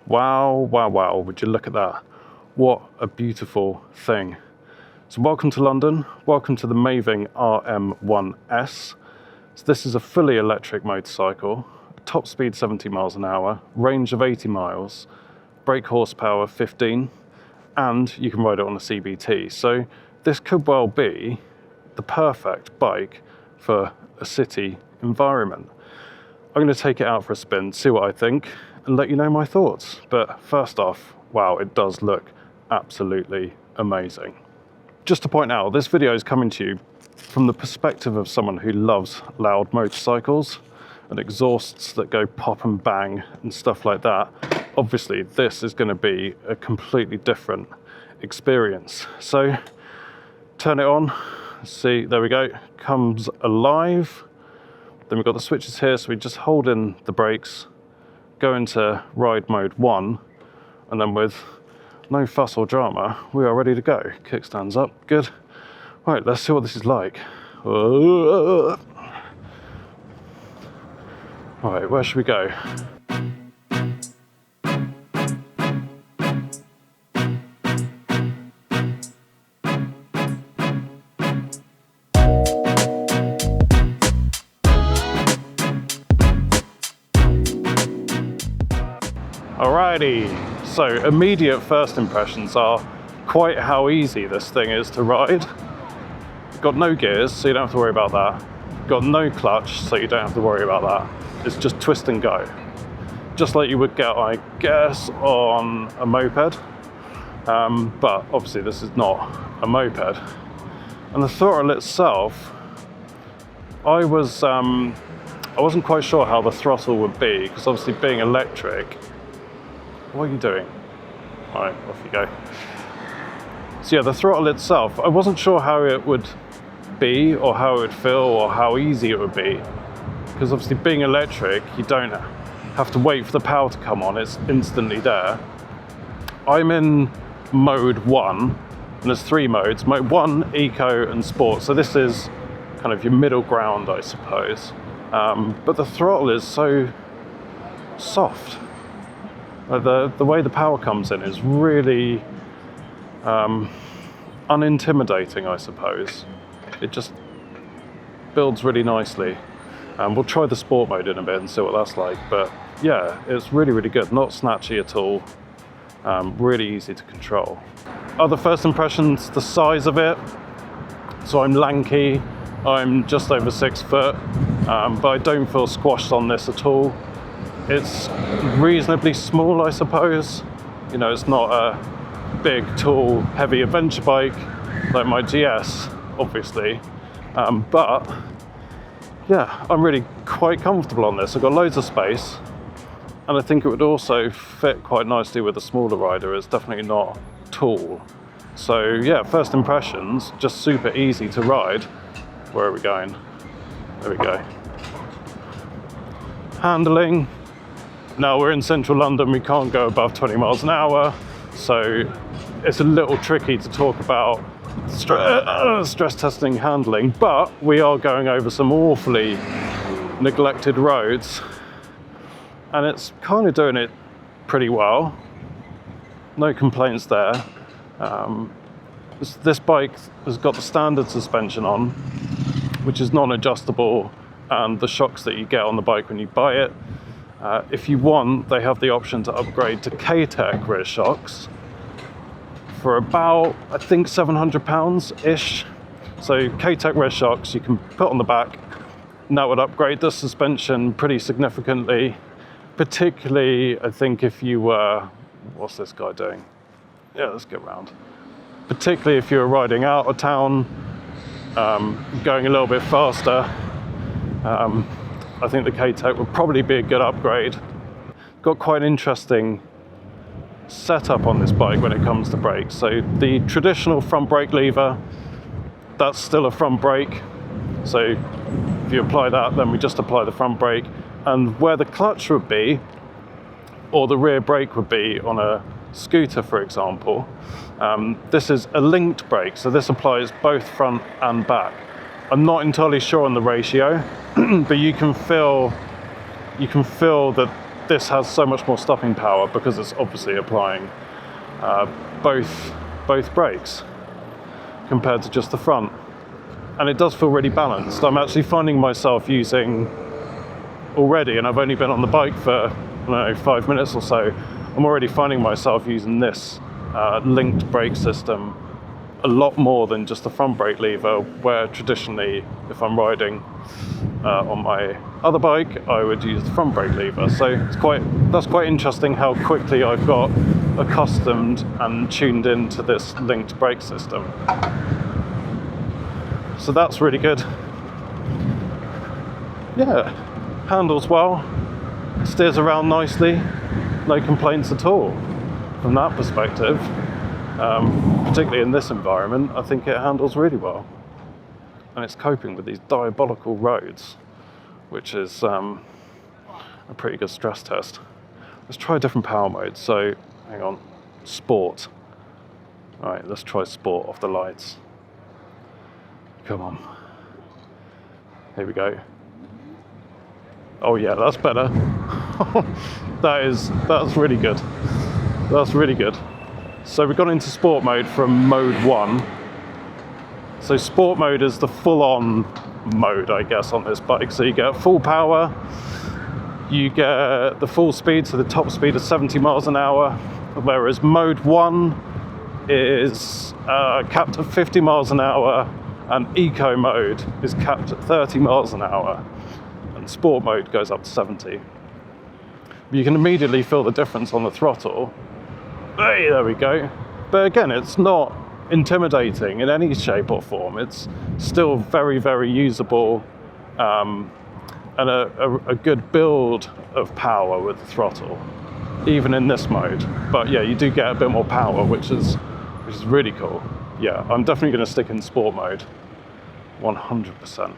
Wow, wow, wow, would you look at that? What a beautiful thing. So welcome to London, welcome to the Maeving RM1S. So this is a fully electric motorcycle, top speed 70 miles an hour, range of 80 miles, brake horsepower 15, and you can ride it on a CBT. So this could well be the perfect bike for a city environment. I'm going to take it out for a spin, see what I think, and let you know my thoughts. But first off, wow, it does look absolutely amazing. Just to point out, this video is coming to you from the perspective of someone who loves loud motorcycles and exhausts that go pop and bang and stuff like that. Obviously, this is going to be a completely different experience. So, turn it on. See, there we go. Comes alive. Then we've got the switches here, so we just hold in the brakes, go into ride mode 1, and then with no fuss or drama, we are ready to go. Kickstands up, good. Right, let's see what this is like. Right, where should we go? Alrighty, so immediate first impressions are quite how easy this thing is to ride. Got no gears, so you don't have to worry about that. Got no clutch, so you don't have to worry about that. It's just twist and go. Just like you would get, I guess, on a moped. But obviously this is not a moped. And the throttle itself, I wasn't quite sure how the throttle would be, because obviously being electric. What are you doing? All right, off you go. So yeah, the throttle itself, I wasn't sure how it would be or how it would feel or how easy it would be. Because obviously being electric, you don't have to wait for the power to come on, it's instantly there. I'm in mode 1, and there's 3 modes. Mode 1, Eco and Sport. So this is kind of your middle ground, I suppose. But the throttle is so soft. The way the power comes in is really unintimidating, I suppose. It just builds really nicely. We'll try the sport mode in a bit and see what that's like. But yeah, it's really, really good. Not snatchy at all. Really easy to control. Other first impressions, the size of it. So I'm lanky. I'm just over 6 foot, but I don't feel squashed on this at all. It's reasonably small, I suppose. You know, it's not a big, tall, heavy adventure bike like my GS, obviously. But yeah, I'm really quite comfortable on this. I've got loads of space, and I think it would also fit quite nicely with a smaller rider. It's definitely not tall. So yeah, first impressions, just super easy to ride. Where are we going? There we go. Handling. Now we're in central London, we can't go above 20 miles an hour, so it's a little tricky to talk about stress testing handling, but we are going over some awfully neglected roads, and it's kind of doing it pretty well. No complaints there. This bike has got the standard suspension on, which is non-adjustable, and the shocks that you get on the bike when you buy it. If you want, they have the option to upgrade to K-Tech rear shocks for about, I think, £700-ish. So K-Tech rear shocks you can put on the back, and that would upgrade the suspension pretty significantly. Particularly, I think if you were, what's this guy doing? Yeah, let's get round. Particularly if you're riding out of town, going a little bit faster. I think the K-Tech would probably be a good upgrade. Got quite an interesting setup on this bike when it comes to brakes. So the traditional front brake lever, that's still a front brake. So if you apply that, then we just apply the front brake. And where the clutch would be, or the rear brake would be on a scooter, for example, this is a linked brake. So this applies both front and back. I'm not entirely sure on the ratio, but you can feel that this has so much more stopping power because it's obviously applying both brakes compared to just the front. And it does feel really balanced. I'm actually finding myself using already, and I've only been on the bike for, I don't know, 5 minutes or so, I'm already finding myself using this linked brake system a lot more than just the front brake lever, where traditionally, if I'm riding on my other bike, I would use the front brake lever. So that's quite interesting how quickly I've got accustomed and tuned into this linked brake system. So that's really good. Yeah, handles well, steers around nicely, no complaints at all from that perspective. Particularly in this environment, I think it handles really well. And it's coping with these diabolical roads, which is a pretty good stress test. Let's try a different power mode. So, hang on, sport. All right, let's try sport off the lights. Come on. Here we go. Oh yeah, that's better. That's really good. That's really good. So we got into sport mode from mode 1. So sport mode is the full-on mode, I guess, on this bike. So you get full power, you get the full speed, so the top speed is 70 miles an hour, whereas mode 1 is capped at 50 miles an hour, and eco mode is capped at 30 miles an hour, and sport mode goes up to 70. You can immediately feel the difference on the throttle. Hey, there we go. But again, it's not intimidating in any shape or form. It's still very, very usable, and a good build of power with the throttle, even in this mode. But yeah, you do get a bit more power, which is really cool. Yeah, I'm definitely going to stick in sport mode, 100%.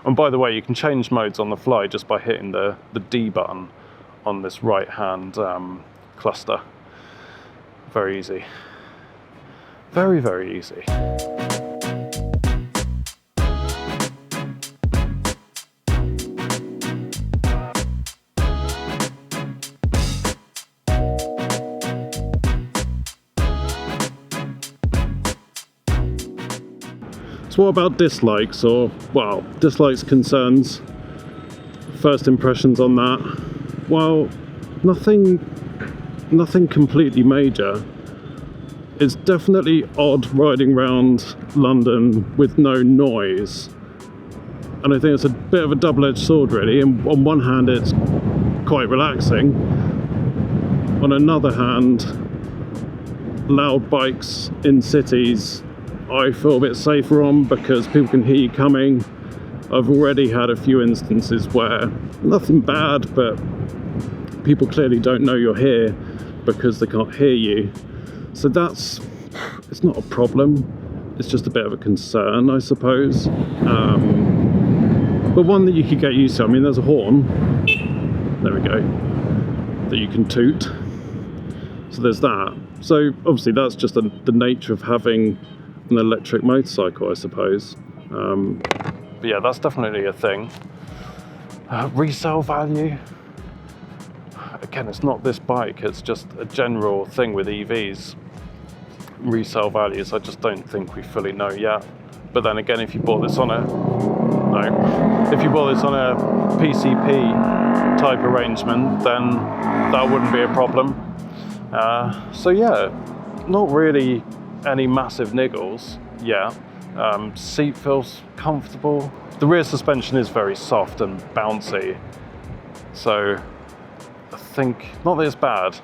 And by the way, you can change modes on the fly just by hitting the D button on this right-hand cluster. Very easy. Very, very easy. So what about dislikes, or, well, dislikes, concerns, first impressions on that? Well, nothing completely major. It's definitely odd riding around London with no noise, and I think it's a bit of a double-edged sword really. And on one hand it's quite relaxing, on another hand, loud bikes in cities I feel a bit safer on because people can hear you coming. I've already had a few instances where nothing bad, but people clearly don't know you're here because they can't hear you. So it's not a problem, it's just a bit of a concern, I suppose. But one that you could get used to. I mean, there's a horn, there we go, that you can toot. So there's that. So obviously that's just the nature of having an electric motorcycle, I suppose. But yeah, that's definitely a thing. Resale value. Again, it's not this bike, it's just a general thing with EVs. Resale values, I just don't think we fully know yet. But then again, if you bought this on if you bought this on a PCP type arrangement, then that wouldn't be a problem. So yeah, not really any massive niggles yet. Seat feels comfortable. The rear suspension is very soft and bouncy, so I think, not that it's bad,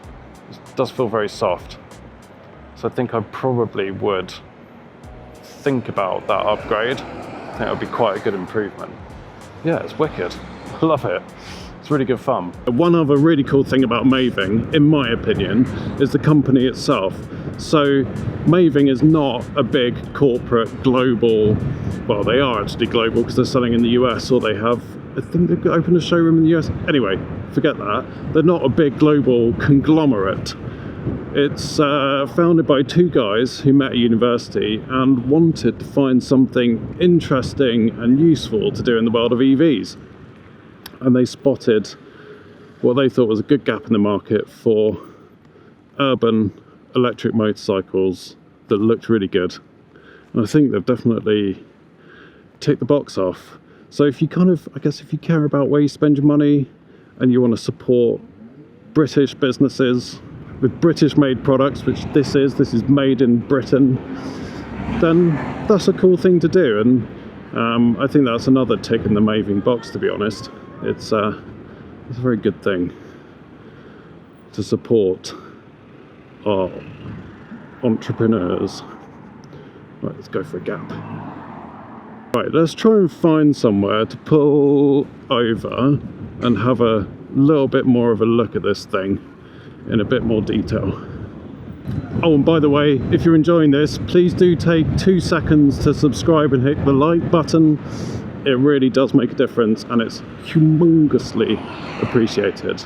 it does feel very soft. So I think I probably would think about that upgrade. I think that would be quite a good improvement. Yeah, it's wicked. I love it. It's really good fun. One other really cool thing about Maeving, in my opinion, is the company itself. So Maeving is not a big corporate global, well, they are actually global because they're selling in the US, or they have, I think they've opened a showroom in the US. Anyway, forget that. They're not a big global conglomerate. It's founded by two guys who met at university and wanted to find something interesting and useful to do in the world of EVs. And they spotted what they thought was a good gap in the market for urban electric motorcycles that looked really good. And I think they've definitely ticked the box off. So if you I guess if you care about where you spend your money and you want to support British businesses with British made products, which this is made in Britain, then that's a cool thing to do. And I think that's another tick in the Maeving box, to be honest. It's a very good thing to support our entrepreneurs. Right, let's go for a gap. Right, let's try and find somewhere to pull over and have a little bit more of a look at this thing in a bit more detail. Oh, and by the way, if you're enjoying this, please do take 2 seconds to subscribe and hit the like button. It really does make a difference and it's humongously appreciated.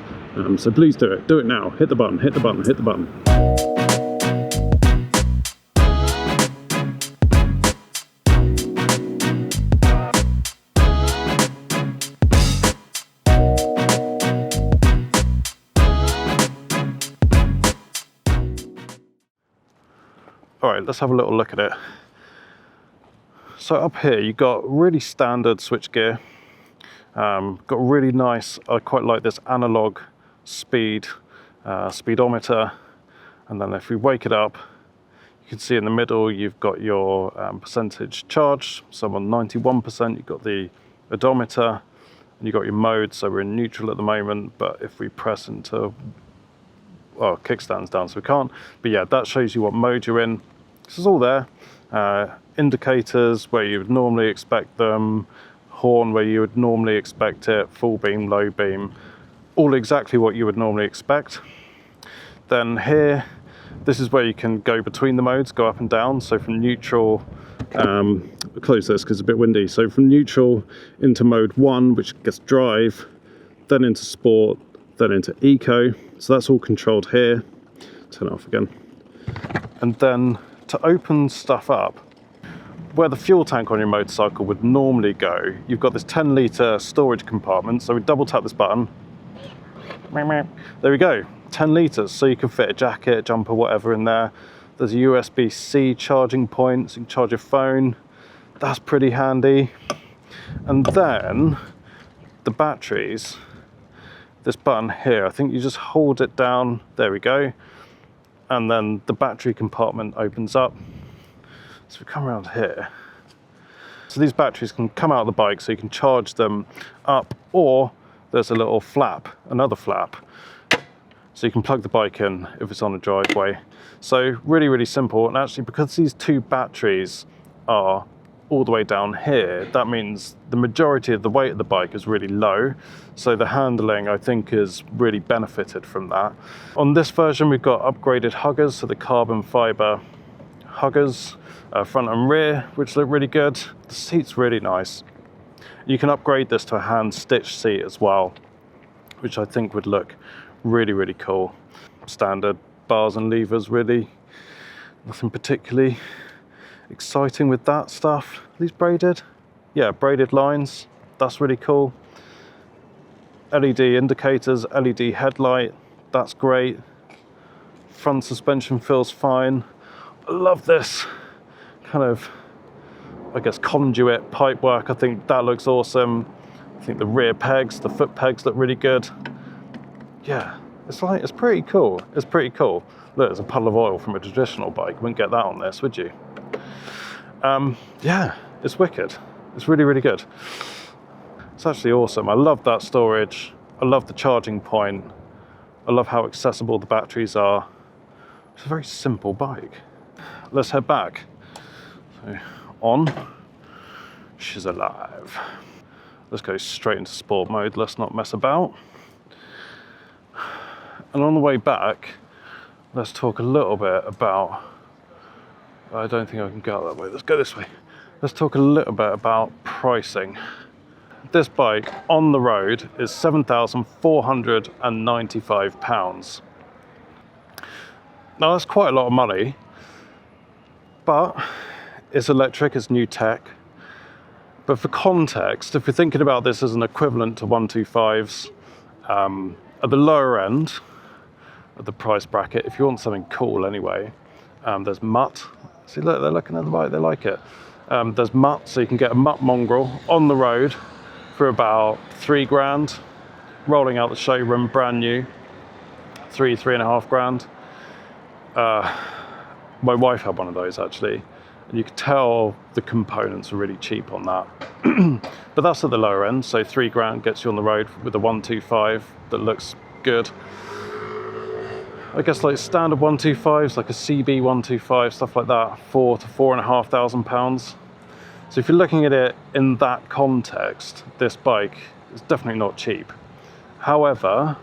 So please do it. Do it now. Hit the button, hit the button, hit the button. All right, let's have a little look at it. So up here, you've got really standard switchgear. Got really nice, I quite like this analog speedometer. And then if we wake it up, you can see in the middle, you've got your percentage charge. So on 91%, you've got the odometer and you've got your mode. So we're in neutral at the moment, but if we press into, well, kickstand's down, so we can't. But yeah, that shows you what mode you're in. This is all there. Indicators where you would normally expect them, horn where you would normally expect it, full beam, low beam, all exactly what you would normally expect. Then here, this is where you can go between the modes, go up and down. So from neutral, I'll close this because it's a bit windy. So from neutral into mode 1, which gets drive, then into sport, then into eco. So that's all controlled here. Turn it off again. And then to open stuff up, where the fuel tank on your motorcycle would normally go, you've got this 10-litre storage compartment. So we double tap this button. There we go, 10 litres. So you can fit a jacket, jumper, whatever in there. There's a USB-C charging point, so you can charge your phone. That's pretty handy. And then the batteries, this button here, I think you just hold it down. There we go. And then the battery compartment opens up. So we come around here. So these batteries can come out of the bike, so you can charge them up, or there's a little flap, another flap. So you can plug the bike in if it's on a driveway. So really, really simple. And actually, because these two batteries are all the way down here, that means the majority of the weight of the bike is really low. So the handling, I think, is really benefited from that. On this version, we've got upgraded huggers, so the carbon fiber huggers, front and rear, which look really good. The seat's really nice. You can upgrade this to a hand stitched seat as well, which I think would look really, really cool. Standard bars and levers, really. Nothing particularly exciting with that stuff. Are these braided? Yeah, braided lines. That's really cool. LED indicators, LED headlight. That's great. Front suspension feels fine. I love this kind of, I guess, conduit pipework. I think that looks awesome. I think the rear pegs, the foot pegs look really good. Yeah, it's pretty cool. It's pretty cool. Look, there's a puddle of oil from a traditional bike. You wouldn't get that on this, would you? Yeah, it's wicked. It's really, really good. It's actually awesome. I love that storage. I love the charging point. I love how accessible the batteries are. It's a very simple bike. Let's head back. So, on. She's alive. Let's go straight into sport mode. Let's not mess about. And on the way back, let's talk a little bit about, I don't think I can go that way. Let's go this way. Let's talk a little bit about pricing. This bike on the road is £7,495. Now that's quite a lot of money, but it's electric, it's new tech. But for context, if you're thinking about this as an equivalent to 125s, At the lower end of the price bracket, if you want something cool anyway, there's Mutt. See, look, they're looking at the bike, they like it. There's Mutt, so you can get a Mutt mongrel on the road for about £3 grand, rolling out the showroom, brand new, three and a half grand. My wife had one of those actually, and you could tell the components are really cheap on that. But that's at the lower end, so £3 gets you on the road with a 125 that looks good. I guess like standard 125s, like a CB 125, stuff like that, £4,000 to £4,500. So if you're looking at it in that context, this bike is definitely not cheap. However,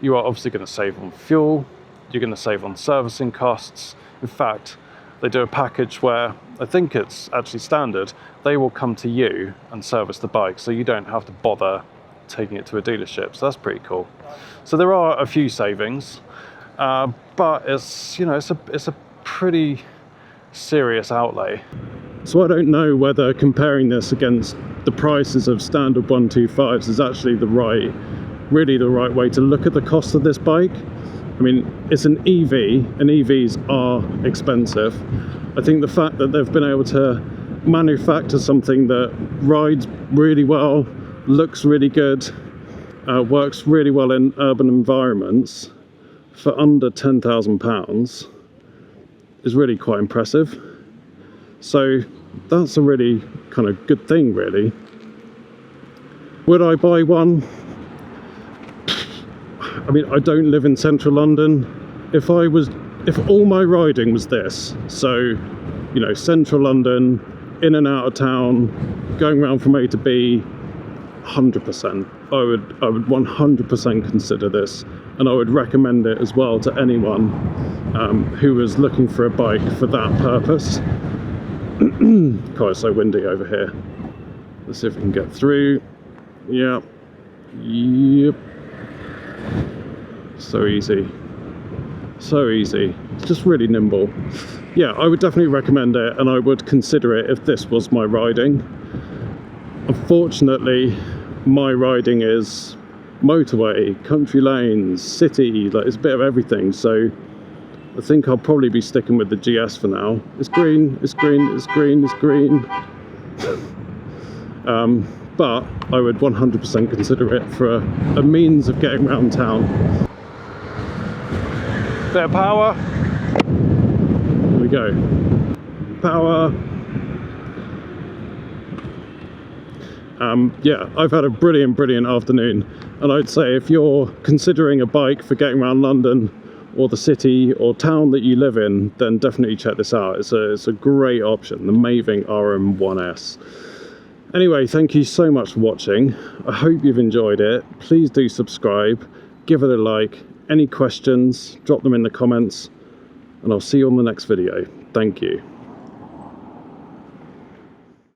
you are obviously going to save on fuel, you're going to save on servicing costs. In fact, they do a package where, I think it's actually standard, they will come to you and service the bike, so you don't have to bother taking it to a dealership. So that's pretty cool. So there are a few savings, but it's, you know, it's a pretty serious outlay. So I don't know whether comparing this against the prices of standard 125s is actually really the right way to look at the cost of this bike. I mean, it's an EV, and EVs are expensive. I think the fact that they've been able to manufacture something that rides really well, looks really good, works really well in urban environments for under £10,000 is really quite impressive. So that's a really kind of good thing, really. Would I buy one? I mean, I don't live in central London. If all my riding was this, so, you know, central London, in and out of town, going around from A to B, 100%. I would 100% consider this, and I would recommend it as well to anyone who was looking for a bike for that purpose. God, it's so windy over here. Let's see if we can get through. Yeah. Yep. So easy. So easy. It's just really nimble. Yeah, I would definitely recommend it, and I would consider it if this was my riding. Unfortunately, my riding is motorway, country lanes, city, like it's a bit of everything, so I think I'll probably be sticking with the GS for now. It's green, it's green, it's green, it's green. But I would 100% consider it for a means of getting around town. Bit of power. There we go. Power. Yeah, I've had a brilliant afternoon, and I'd say if you're considering a bike for getting around London or the city or town that you live in, then definitely check this out. It's a great option, the Maeving RM1S. Anyway, thank you so much for watching. I hope you've enjoyed it. Please do subscribe, give it a like. Any questions, drop them in the comments, and I'll see you on the next video. Thank you.